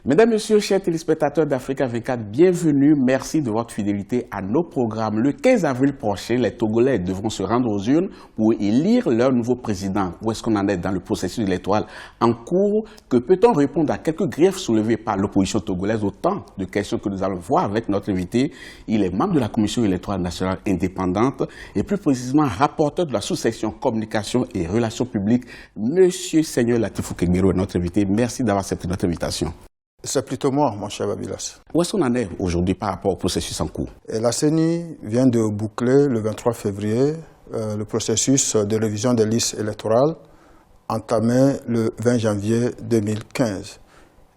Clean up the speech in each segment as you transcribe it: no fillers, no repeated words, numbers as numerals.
Mesdames, Messieurs, chers téléspectateurs d'Africa 24, bienvenue. Merci de votre fidélité à nos programmes. Le 15 avril prochain, les Togolais devront se rendre aux urnes pour élire leur nouveau président. Où est-ce qu'on en est dans le processus électoral en cours? Que peut-on répondre à quelques griefs soulevés par l'opposition togolaise? Autant de questions que nous allons voir avec notre invité. Il est membre de la Commission électorale nationale indépendante et plus précisément rapporteur de la sous-section communication et relations publiques. Monsieur Seigneur Latifou Kegbero est notre invité. Merci d'avoir accepté notre invitation. C'est plutôt moi, mon cher Babilas. Où est-ce qu'on en est aujourd'hui par rapport au processus en cours? Et la CENI vient de boucler le 23 février le processus de révision des listes électorales entamé le 20 janvier 2015.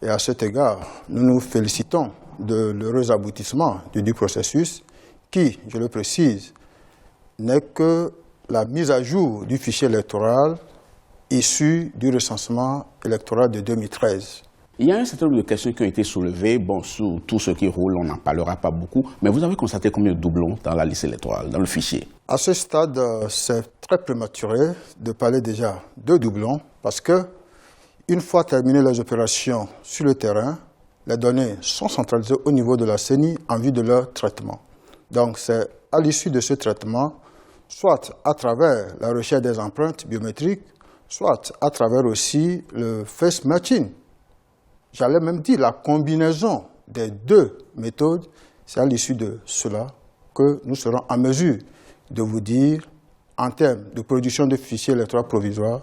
Et à cet égard, nous nous félicitons de l'heureux aboutissement du processus qui, je le précise, n'est que la mise à jour du fichier électoral issu du recensement électoral de 2013. Il y a un certain nombre de questions qui ont été soulevées. Bon, sur tout ce qui roule, on n'en parlera pas beaucoup. Mais vous avez constaté combien de doublons dans la liste électorale, dans le fichier? À ce stade, c'est très prématuré de parler déjà de doublons parce que, une fois terminées les opérations sur le terrain, les données sont centralisées au niveau de la CENI en vue de leur traitement. Donc, c'est à l'issue de ce traitement, soit à travers la recherche des empreintes biométriques, soit à travers aussi le face matching. J'allais même dire la combinaison des deux méthodes, c'est à l'issue de cela que nous serons en mesure de vous dire, en termes de production de fichiers électoraux provisoires,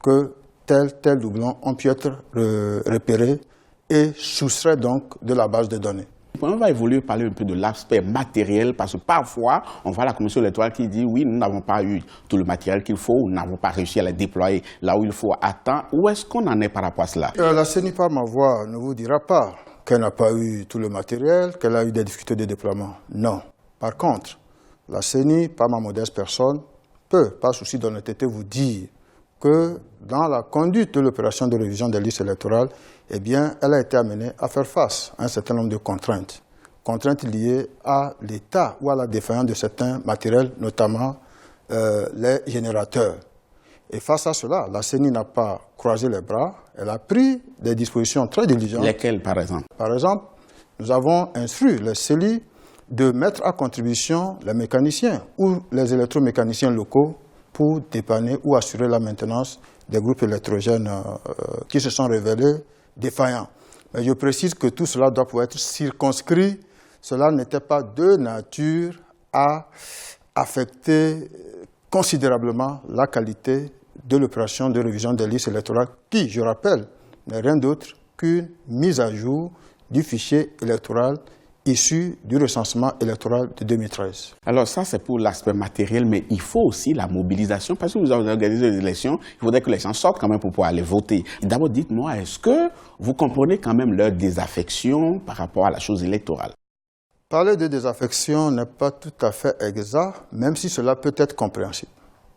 que tel doublon ont pu être repérés et soustraits donc de la base de données. On va évoluer, parler un peu de l'aspect matériel, parce que parfois, on voit la commission électorale qui dit oui, nous n'avons pas eu tout le matériel qu'il faut, nous n'avons pas réussi à le déployer là où il faut à temps. Où est-ce qu'on en est par rapport à cela? La CENI, par ma voix, ne vous dira pas qu'elle n'a pas eu tout le matériel, qu'elle a eu des difficultés de déploiement. Non. Par contre, la CENI, par ma modeste personne, peut, par souci d'honnêteté, vous dire que dans la conduite de l'opération de révision des listes électorales, eh bien, elle a été amenée à faire face à un certain nombre de contraintes. Contraintes liées à l'état ou à la défaillance de certains matériels, notamment les générateurs. Et face à cela, la CENI n'a pas croisé les bras, elle a pris des dispositions très diligentes. Lesquelles, par exemple? Par exemple, nous avons instruit les CELI de mettre à contribution les mécaniciens ou les électromécaniciens locaux pour dépanner ou assurer la maintenance des groupes électrogènes qui se sont révélés défaillants. Mais je précise que tout cela doit pouvoir être circonscrit. Cela n'était pas de nature à affecter considérablement la qualité de l'opération de révision des listes électorales qui, je rappelle, n'est rien d'autre qu'une mise à jour du fichier électoral issu du recensement électoral de 2013. Alors ça, c'est pour l'aspect matériel, mais il faut aussi la mobilisation, parce que vous avez organisé des élections, il faudrait que les gens sortent quand même pour pouvoir aller voter. D'abord, dites-moi, est-ce que vous comprenez quand même leur désaffection par rapport à la chose électorale? Parler de désaffection n'est pas tout à fait exact, même si cela peut être compréhensible.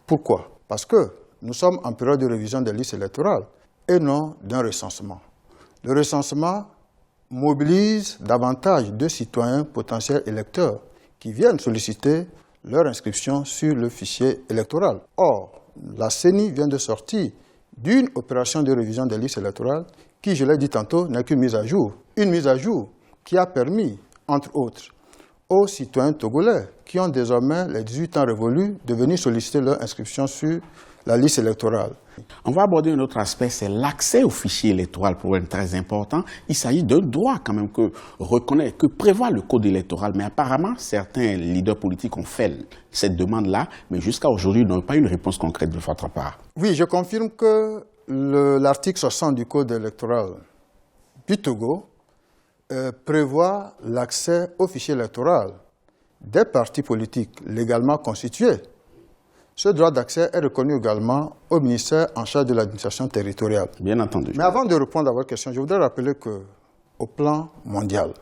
Pourquoi? Parce que nous sommes en période de révision des listes électorales et non d'un recensement. Le recensement mobilise davantage de citoyens potentiels électeurs qui viennent solliciter leur inscription sur le fichier électoral. Or, la CENI vient de sortir d'une opération de révision des listes électorales qui, je l'ai dit tantôt, n'est qu'une mise à jour. Une mise à jour qui a permis, entre autres, aux citoyens togolais qui ont désormais les 18 ans révolus de venir solliciter leur inscription sur la liste électorale. On va aborder un autre aspect, c'est l'accès au fichier électoral, problème très important. Il s'agit d'un droit quand même que reconnaît, que prévoit le code électoral. Mais apparemment, certains leaders politiques ont fait cette demande-là, mais jusqu'à aujourd'hui, n'ont pas eu une réponse concrète de votre part. Oui, je confirme que l'article 60 du code électoral du Togo prévoit l'accès au fichier électoral des partis politiques légalement constitués. Ce droit d'accès est reconnu également au ministère en charge de l'administration territoriale. Bien entendu. Mais avant de répondre à votre question, je voudrais rappeler qu'au plan mondial,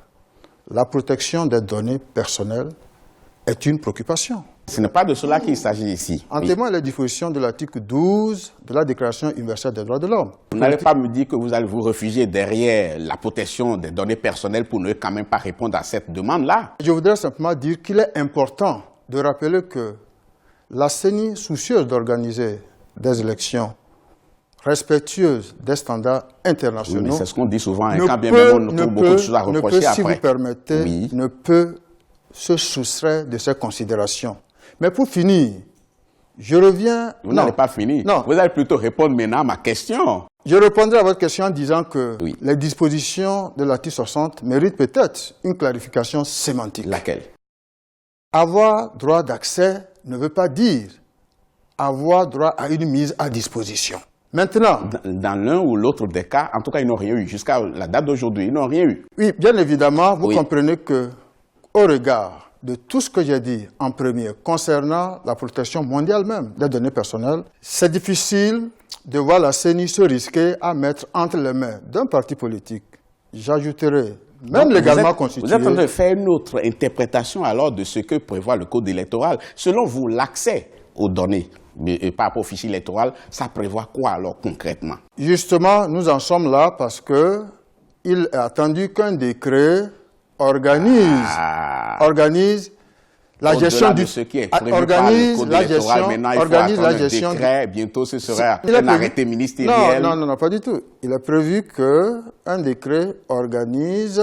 la protection des données personnelles est une préoccupation. Ce n'est pas de cela qu'il s'agit ici. En témoigne les dispositions de l'article 12 de la Déclaration universelle des droits de l'homme. Vous n'allez pas me dire que vous allez vous réfugier derrière la protection des données personnelles pour ne quand même pas répondre à cette demande-là. Je voudrais simplement dire qu'il est important de rappeler que la CENI, soucieuse d'organiser des élections respectueuse des standards internationaux. Oui, mais c'est ce qu'on dit souvent, hein, quand bien même on trouve beaucoup de choses à reprocher après. Si vous permettez, ne peut se soustraire de ces considérations. Mais pour finir, je reviens... Vous n'allez pas finir. Non. Vous allez plutôt répondre maintenant à ma question. Je répondrai à votre question en disant que les dispositions de l'article 60 méritent peut-être une clarification sémantique. Laquelle? Avoir droit d'accès ne veut pas dire avoir droit à une mise à disposition. Maintenant... Dans l'un ou l'autre des cas, en tout cas, ils n'ont rien eu. Jusqu'à la date d'aujourd'hui, ils n'ont rien eu. Oui, bien évidemment, vous comprenez que, au regard de tout ce que j'ai dit en premier concernant la protection mondiale même des données personnelles, c'est difficile de voir la CENI se risquer à mettre entre les mains d'un parti politique. J'ajouterai, même légalement constitué... Vous êtes en train de faire une autre interprétation alors de ce que prévoit le code électoral. Selon vous, l'accès aux données par rapport au fichier électoral, ça prévoit quoi alors concrètement? Justement, nous en sommes là parce que il est attendu qu'un décret organise la gestion du... ce qui est prévu par le code électoral, maintenant il faut attendre un décret, bientôt ce sera un arrêté ministériel. Non, pas du tout. Il est prévu qu'un décret organise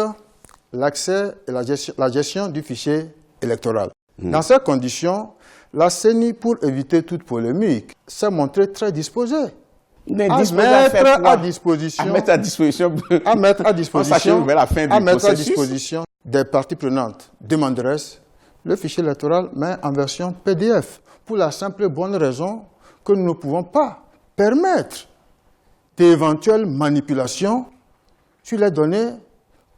l'accès et la gestion du fichier électoral. Dans ces conditions, la CENI, pour éviter toute polémique, s'est montrée très disposée. À mettre à disposition des parties prenantes demanderesses le fichier électoral, mais en version PDF, pour la simple et bonne raison que nous ne pouvons pas permettre d'éventuelles manipulations sur les données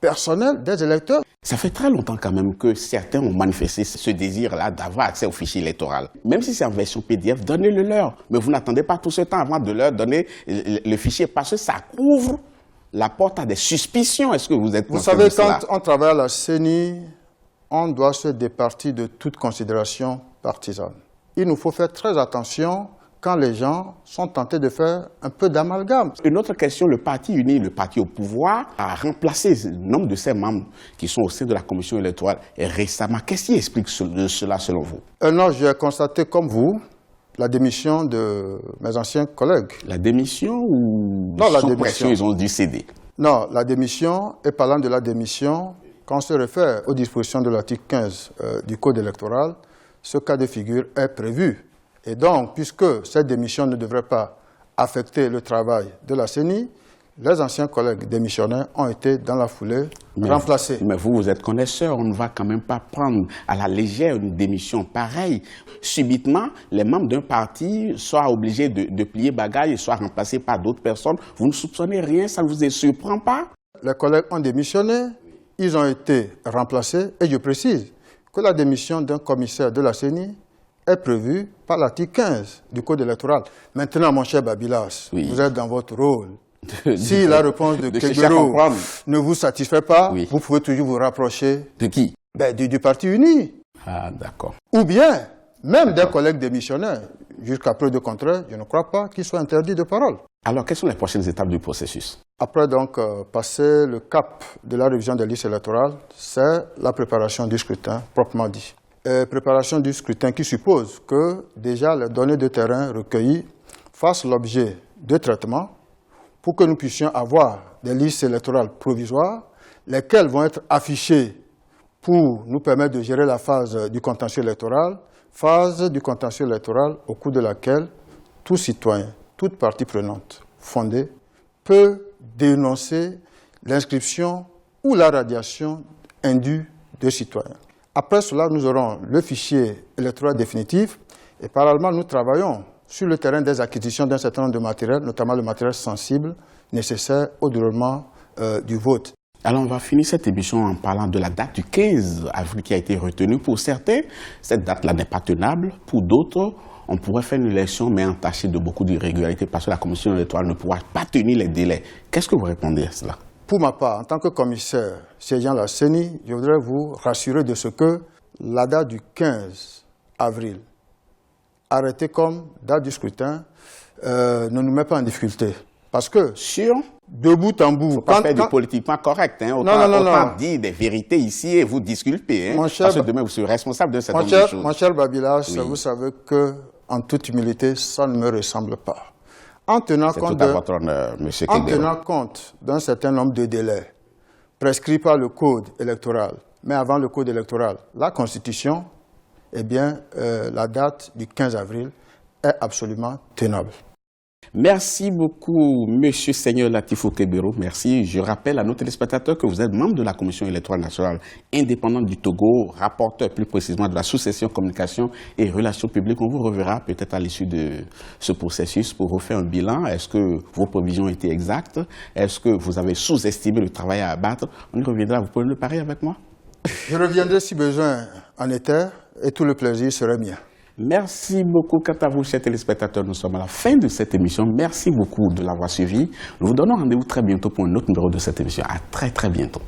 personnelles des électeurs. Ça fait très longtemps quand même que certains ont manifesté ce désir-là d'avoir accès au fichier électoral. Même si c'est en version PDF, donnez-le leur. Mais vous n'attendez pas tout ce temps avant de leur donner le fichier parce que ça ouvre la porte à des suspicions. Est-ce que vous êtes conscient de cela? Vous savez, quand on travaille à la CENI, on doit se départir de toute considération partisane. Il nous faut faire très attention quand les gens sont tentés de faire un peu d'amalgame. Une autre question, le parti uni, le parti au pouvoir, a remplacé le nombre de ses membres qui sont au sein de la commission électorale récemment. Qu'est-ce qui explique cela selon vous? Non, j'ai constaté comme la démission de mes anciens collègues. La démission ou sans pression, ils ont dû céder? Non, la démission, et parlant de la démission, quand on se réfère aux dispositions de l'article 15 du Code électoral, ce cas de figure est prévu. Et donc, puisque cette démission ne devrait pas affecter le travail de la CENI, les anciens collègues démissionnaires ont été dans la foulée remplacés. Mais vous êtes connaisseur, on ne va quand même pas prendre à la légère une démission pareille. Subitement, les membres d'un parti soient obligés de plier bagaille et soient remplacés par d'autres personnes. Vous ne soupçonnez rien, ça ne vous surprend pas? Les collègues ont démissionné, ils ont été remplacés, et je précise que la démission d'un commissaire de la CENI est prévue par l'article 15 du Code électoral. Maintenant, mon cher Babilas, vous êtes dans votre rôle. Si la réponse de Kegbero ne vous satisfait pas, vous pouvez toujours vous rapprocher. De qui? Du Parti uni. Ah, d'accord. Ou bien, même des collègues démissionnaires. Jusqu'à preuve de contraire, je ne crois pas qu'ils soient interdits de parole. Alors, quelles sont les prochaines étapes du processus? Après donc passer le cap de la révision des listes électorales, c'est la préparation du scrutin, proprement dit. Préparation du scrutin qui suppose que déjà les données de terrain recueillies fassent l'objet de traitements pour que nous puissions avoir des listes électorales provisoires, lesquelles vont être affichées pour nous permettre de gérer la phase du contentieux électoral au cours de laquelle tout citoyen, toute partie prenante fondée peut dénoncer l'inscription ou la radiation indue de citoyens. Après cela, nous aurons le fichier électoral définitif et parallèlement, nous travaillons sur le terrain des acquisitions d'un certain nombre de matériels, notamment le matériel sensible nécessaire au déroulement du vote. Alors, on va finir cette émission en parlant de la date du 15 avril qui a été retenue. Pour certains, cette date-là n'est pas tenable. Pour d'autres, on pourrait faire une élection, mais entachée de beaucoup d'irrégularités parce que la commission électorale ne pourra pas tenir les délais. Qu'est-ce que vous répondez à cela? Pour ma part, en tant que commissaire siégeant la CENI, je voudrais vous rassurer de ce que la date du 15 avril, arrêtée comme date du scrutin, ne nous met pas en difficulté. Parce que, de bout en bout... Pas faire du politiquement correct. Hein. Autant dire des vérités ici et vous disculper. Hein, parce que demain, vous serez responsable de cette chose. Mon cher Babilas, vous savez que, en toute humilité, ça ne me ressemble pas. En tenant C'est compte tout à votre honneur, M. en Kedero. tenant compte d'un certain nombre de délais prescrits par le Code électoral, mais avant le Code électoral, la Constitution, eh bien, la date du 15 avril est absolument tenable. Merci beaucoup, M. Seigneur Latifou Kedero. Merci. Je rappelle à nos téléspectateurs que vous êtes membre de la Commission électorale nationale indépendante du Togo, rapporteur plus précisément de la sous-section communication et relations publiques. On vous reverra peut-être à l'issue de ce processus pour vous faire un bilan. Est-ce que vos prévisions étaient exactes? Est-ce que vous avez sous-estimé le travail à abattre? On y reviendra. Vous pouvez le parier avec moi? Je reviendrai si besoin en été et tout le plaisir serait mien. Merci beaucoup. Quant à vous, chers téléspectateurs, nous sommes à la fin de cette émission. Merci beaucoup de l'avoir suivi. Nous vous donnons rendez-vous très bientôt pour un autre numéro de cette émission. À très, très bientôt.